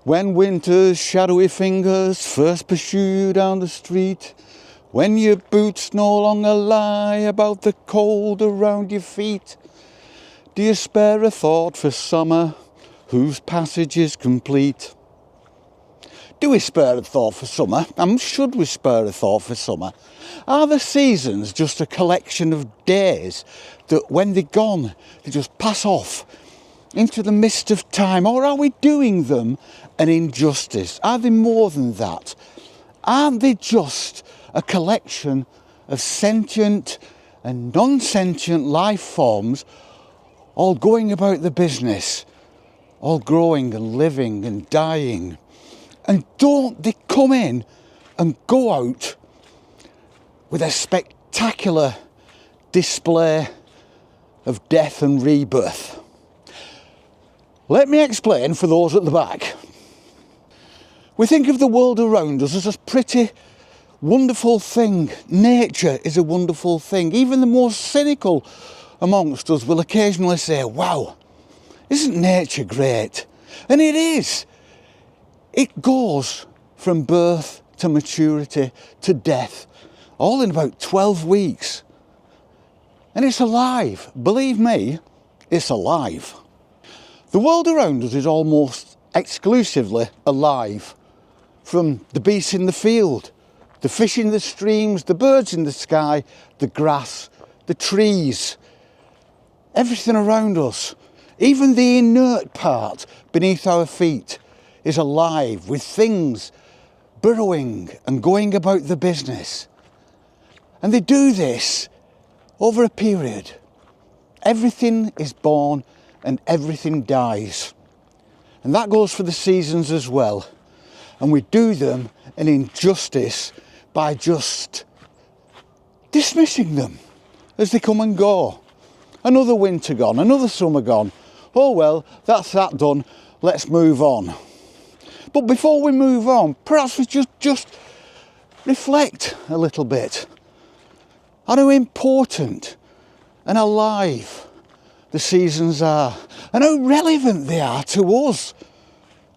When winter's shadowy fingers first pursue you down the street, when your boots no longer lie about the cold around your feet, do you spare a thought for summer, whose passage is complete? Do we spare a thought for summer? And should we spare a thought for summer? Are the seasons just a collection of days that when they're gone, they just pass off into the mist of time? Or are we doing them an injustice? Are they more than that? Aren't they just a collection of sentient and non-sentient life forms all going about the business, all growing and living and dying? And don't they come in and go out with a spectacular display of death and rebirth? Let me explain for those at the back. We think of the world around us as a pretty wonderful thing. Nature is a wonderful thing. Even the most cynical amongst us will occasionally say, wow, isn't nature great? And it is. It goes from birth to maturity to death, all in about 12 weeks. And it's alive. Believe me, it's alive. The world around us is almost exclusively alive. From the beasts in the field, the fish in the streams, the birds in the sky, the grass, the trees, everything around us, even the inert part beneath our feet, is alive with things burrowing and going about the business. And they do this over a period. Everything is born and everything dies. And that goes for the seasons as well. And we do them an injustice by just dismissing them as they come and go. Another winter gone, another summer gone. Oh well, that's that done, let's move on. But before we move on, perhaps we just reflect a little bit on how important and alive the seasons are, and how relevant they are to us,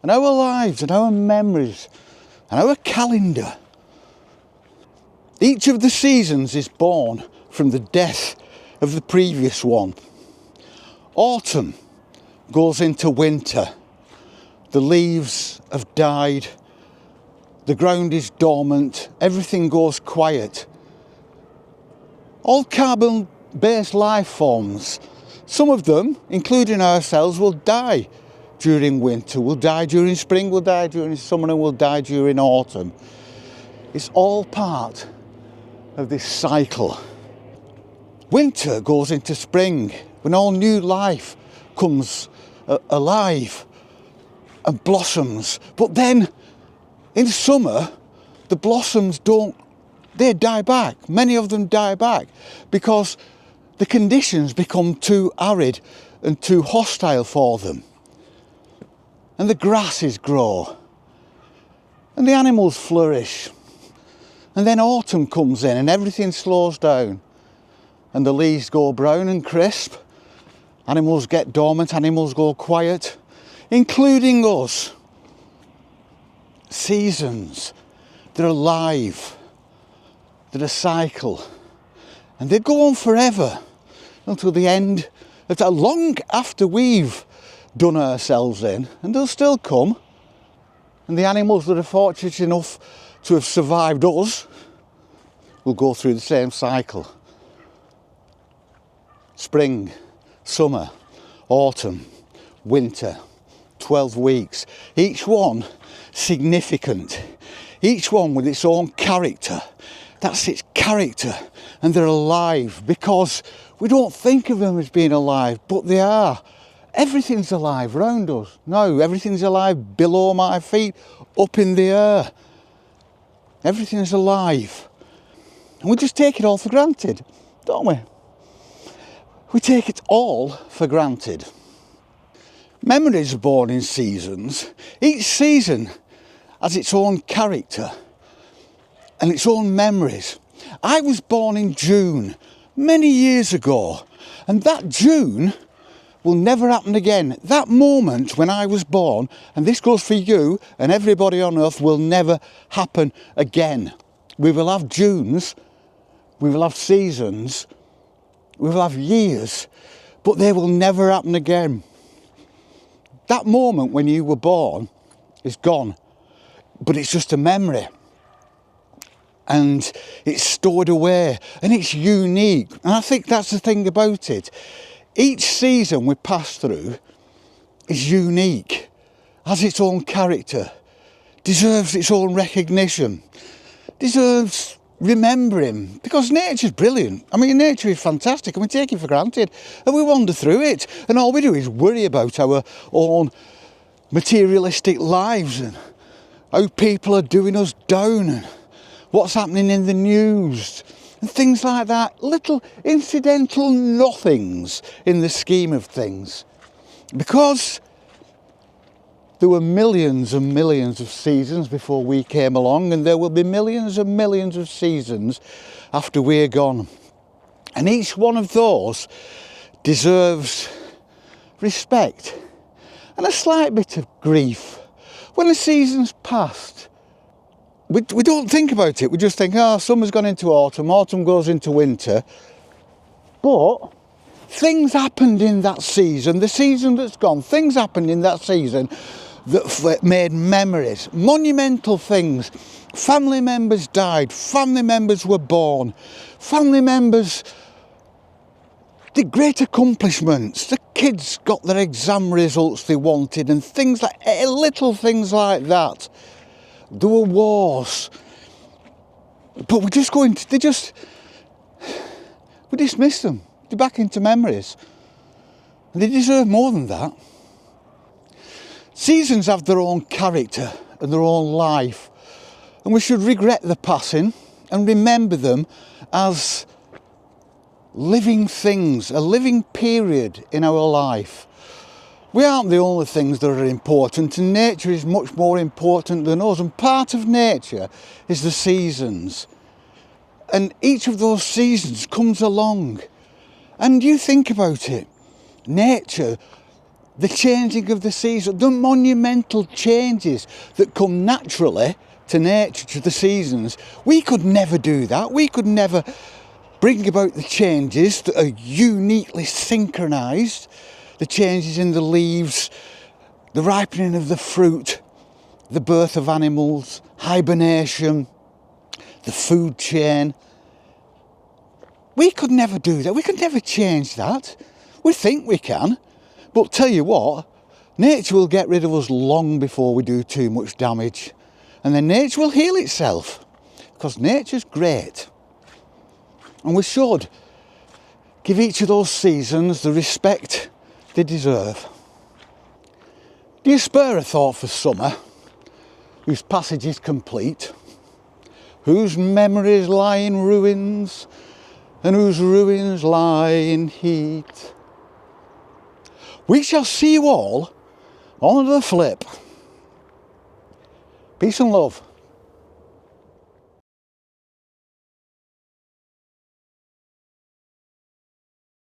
and our lives, and our memories, and our calendar. Each of the seasons is born from the death of the previous one. Autumn goes into winter. The leaves have died, the ground is dormant, everything goes quiet. All carbon-based life forms, some of them, including ourselves, will die during winter, will die during spring, will die during summer, and will die during autumn. It's all part of this cycle. Winter goes into spring when all new life comes alive and blossoms. But then in summer, the blossoms they die back. Many of them die back because the conditions become too arid and too hostile for them. And the grasses grow and the animals flourish. And then autumn comes in and everything slows down and the leaves go brown and crisp. Animals get dormant, animals go quiet, including us. Seasons, they're alive, they're a cycle, and they go on forever until the end of that, long after we've done ourselves in, and they'll still come. And the animals that are fortunate enough to have survived us will go through the same cycle. Spring, summer, autumn, winter, 12 weeks, each one significant, each one with its own character. That's its character, and they're alive because we don't think of them as being alive, but they are. Everything's alive around us. No, everything's alive below my feet, up in the air. Everything's alive. And we just take it all for granted, don't we? We take it all for granted. Memories are born in seasons. Each season has its own character and its own memories. I was born in June many years ago, and that June will never happen again. That moment when I was born, and this goes for you and everybody on earth, will never happen again. We will have Junes, we will have seasons, we will have years, but they will never happen again. That moment when you were born is gone, but it's just a memory. And it's stored away, and it's unique. And I think that's the thing about it. Each season we pass through is unique, has its own character, deserves its own recognition, deserves remembering, because nature's brilliant. I mean, nature is fantastic, and we take it for granted, and we wander through it, and all we do is worry about our own materialistic lives, and how people are doing us down, and what's happening in the news, and things like that. Little incidental nothings in the scheme of things. Because there were millions and millions of seasons before we came along, and there will be millions and millions of seasons after we're gone. And each one of those deserves respect and a slight bit of grief. When the season's passed, we don't think about it. We just think, oh, summer's gone into autumn, autumn goes into winter. But things happened in that season, the season that's gone, things happened in that season that made memories, monumental things. Family members died, family members were born, family members did great accomplishments, the kids got their exam results they wanted, and things like, little things like that. There were wars, but we dismiss them. They're back into memories. And they deserve more than that. Seasons have their own character and their own life, and we should regret the passing and remember them as living things, a living period in our life. We aren't the only things that are important, and nature is much more important than us, and part of nature is the seasons. And each of those seasons comes along, and you think about it, nature, the changing of the season, the monumental changes that come naturally to nature, to the seasons. We could never do that. We could never bring about the changes that are uniquely synchronised. The changes in the leaves, the ripening of the fruit, the birth of animals, hibernation, the food chain. We could never do that. We could never change that. We think we can, but tell you what, nature will get rid of us long before we do too much damage. And then nature will heal itself, because nature's great. And we should give each of those seasons the respect they deserve. Do you spare a thought for summer, whose passage is complete, whose memories lie in ruins, and whose ruins lie in heat? We shall see you all on the flip. Peace and love.